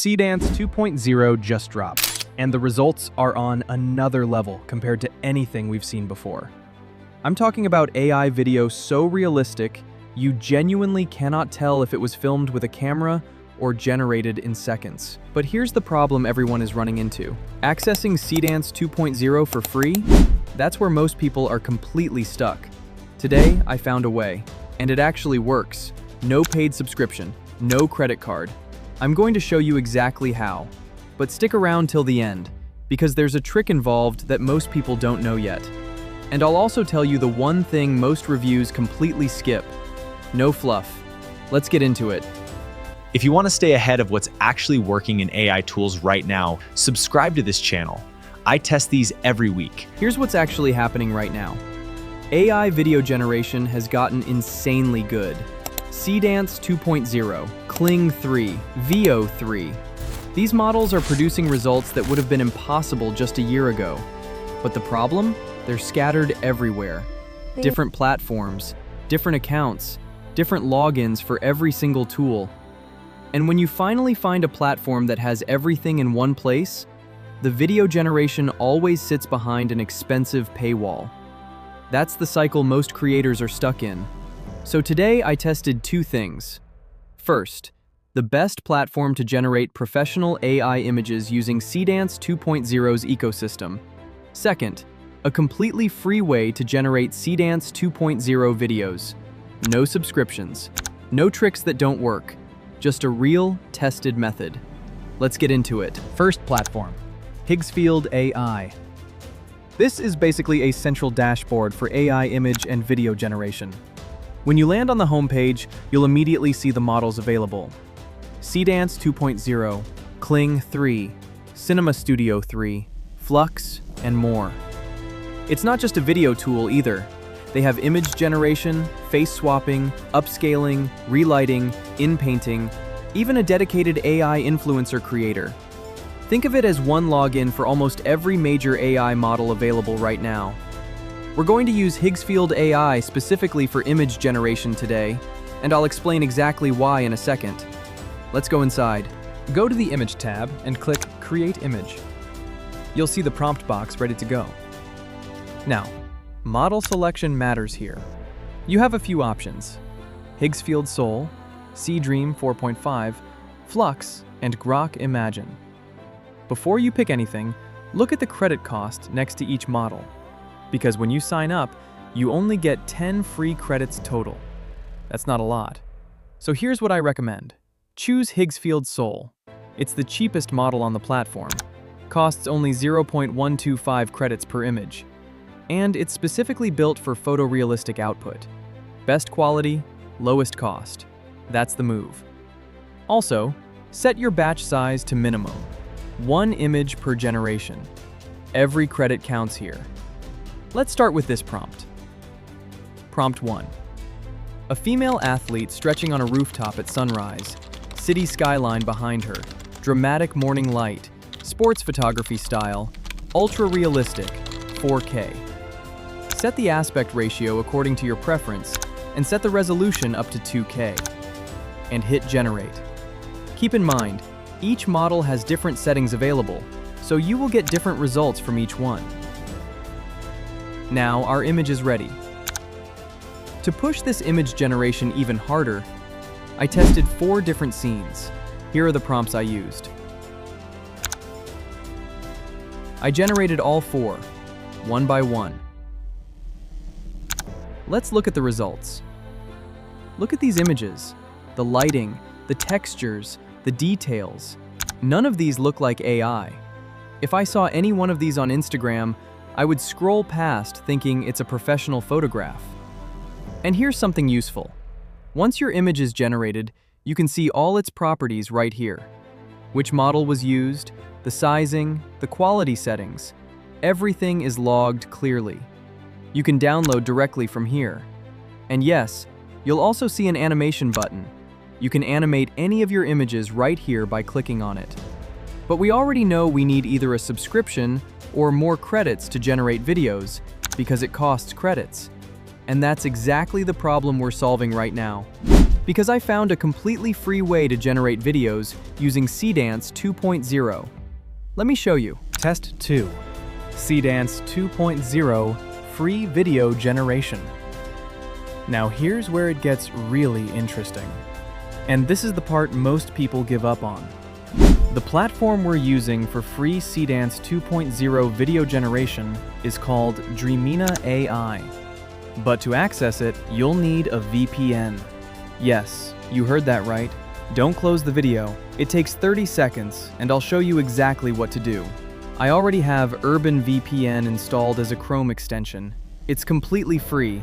Seedance 2.0 just dropped, and the results are on another level compared to anything we've seen before. I'm talking about AI video so realistic, you genuinely cannot tell if it was filmed with a camera or generated in seconds. But here's the problem everyone is running into. Accessing Seedance 2.0 for free? That's where most people are completely stuck. Today, I found a way, and it actually works. No paid subscription, no credit card. I'm going to show you exactly how, but stick around till the end, because there's a trick involved that most people don't know yet. And I'll also tell you the one thing most reviews completely skip. No fluff. Let's get into it. If you want to stay ahead of what's actually working in AI tools right now, subscribe to this channel. I test these every week. Here's what's actually happening right now. AI video generation has gotten insanely good. Seedance 2.0, Kling 3, Veo 3. These models are producing results that would have been impossible just a year ago. But the problem? They're scattered everywhere. Different platforms, different accounts, different logins for every single tool. And when you finally find a platform that has everything in one place, the video generation always sits behind an expensive paywall. That's the cycle most creators are stuck in. So today I tested two things. First, the best platform to generate professional AI images using Seedance 2.0's ecosystem. Second, a completely free way to generate Seedance 2.0 videos. No subscriptions, no tricks that don't work, just a real, tested method. Let's get into it. First platform, Higgsfield AI. This is basically a central dashboard for AI image and video generation. When you land on the homepage, you'll immediately see the models available. Seedance 2.0, Kling 3, Cinema Studio 3, Flux, and more. It's not just a video tool either. They have image generation, face swapping, upscaling, relighting, in-painting, even a dedicated AI influencer creator. Think of it as one login for almost every major AI model available right now. We're going to use Higgsfield AI specifically for image generation today, and I'll explain exactly why in a second. Let's go inside. Go to the Image tab and click Create Image. You'll see the prompt box ready to go. Now, model selection matters here. You have a few options: Higgsfield Soul, Dream 4.5, Flux, and Grok Imagine. Before you pick anything, look at the credit cost next to each model. Because when you sign up, you only get 10 free credits total. That's not a lot. So here's what I recommend. Choose Higgsfield Soul. It's the cheapest model on the platform. Costs only 0.125 credits per image. And it's specifically built for photorealistic output. Best quality, lowest cost. That's the move. Also, set your batch size to minimum. 1 image per generation. Every credit counts here. Let's start with this prompt. Prompt 1. A female athlete stretching on a rooftop at sunrise. City skyline behind her. Dramatic morning light. Sports photography style. Ultra-realistic. 4K. Set the aspect ratio according to your preference and set the resolution up to 2K. And hit Generate. Keep in mind, each model has different settings available, so you will get different results from each one. Now our image is ready. To push this image generation even harder, I tested 4 different scenes. Here are the prompts I used. I generated all 4, one by one. Let's look at the results. Look at these images. The lighting, the textures, the details. None of these look like AI. If I saw any one of these on Instagram, I would scroll past thinking it's a professional photograph. And here's something useful. Once your image is generated, you can see all its properties right here. Which model was used, the sizing, the quality settings. Everything is logged clearly. You can download directly from here. And yes, you'll also see an animation button. You can animate any of your images right here by clicking on it. But we already know we need either a subscription or more credits to generate videos, because it costs credits. And that's exactly the problem we're solving right now. Because I found a completely free way to generate videos using Seedance 2.0. Let me show you. Test 2. Seedance 2.0 Free Video Generation. Now here's where it gets really interesting. And this is the part most people give up on. The platform we're using for free Seedance 2.0 video generation is called Dreamina AI. But to access it, you'll need a VPN. Yes, you heard that right. Don't close the video. It takes 30 seconds, and I'll show you exactly what to do. I already have Urban VPN installed as a Chrome extension. It's completely free.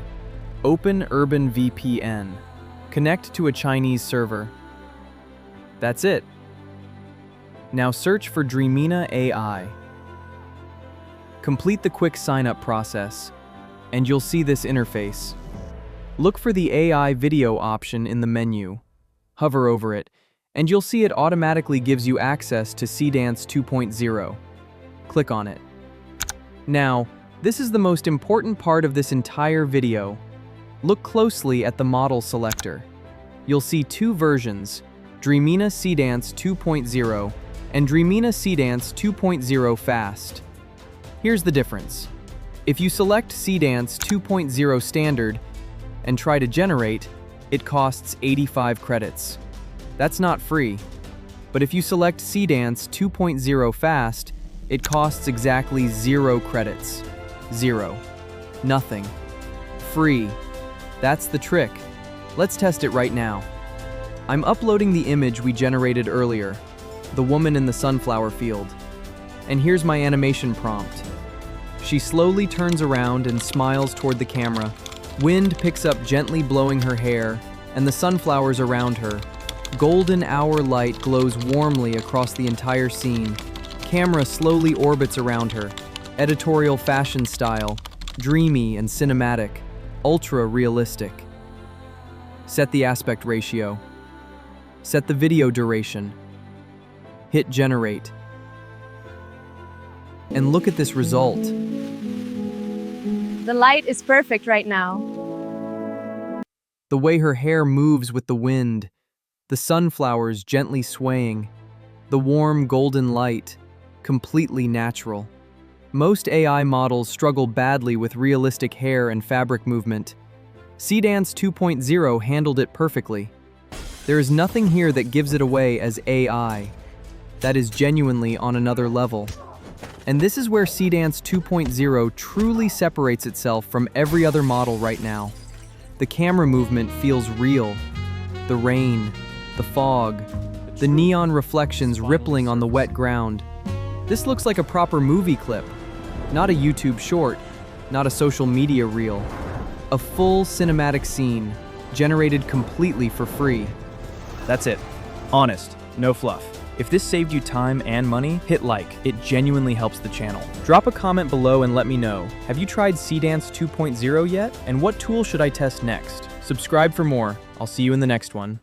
Open Urban VPN. Connect to a Chinese server. That's it. Now search for Dreamina AI. Complete the quick sign-up process, and you'll see this interface. Look for the AI video option in the menu. Hover over it, and you'll see it automatically gives you access to Seedance 2.0. Click on it. Now, this is the most important part of this entire video. Look closely at the model selector. You'll see two versions, Dreamina Seedance 2.0 and Dreamina Seedance 2.0 Fast. Here's the difference. If you select Seedance 2.0 Standard and try to generate, it costs 85 credits. That's not free. But if you select Seedance 2.0 Fast, it costs exactly 0 credits. 0. Nothing. Free. That's the trick. Let's test it right now. I'm uploading the image we generated earlier, the woman in the sunflower field. And here's my animation prompt. She slowly turns around and smiles toward the camera. Wind picks up, gently blowing her hair, and the sunflowers around her. Golden hour light glows warmly across the entire scene. Camera slowly orbits around her. Editorial fashion style, dreamy and cinematic, ultra realistic. Set the aspect ratio. Set the video duration. Hit generate. And look at this result. The light is perfect right now. The way her hair moves with the wind, the sunflowers gently swaying, the warm golden light, completely natural. Most AI models struggle badly with realistic hair and fabric movement. Seedance 2.0 handled it perfectly. There is nothing here that gives it away as AI. That is genuinely on another level. And this is where Seedance 2.0 truly separates itself from every other model right now. The camera movement feels real. The rain, the fog, the neon reflections rippling on the wet ground. This looks like a proper movie clip, not a YouTube short, not a social media reel. A full cinematic scene, generated completely for free. That's it. Honest, no fluff. If this saved you time and money, hit like. It genuinely helps the channel. Drop a comment below and let me know. Have you tried Seedance 2.0 yet? And what tool should I test next? Subscribe for more. I'll see you in the next one.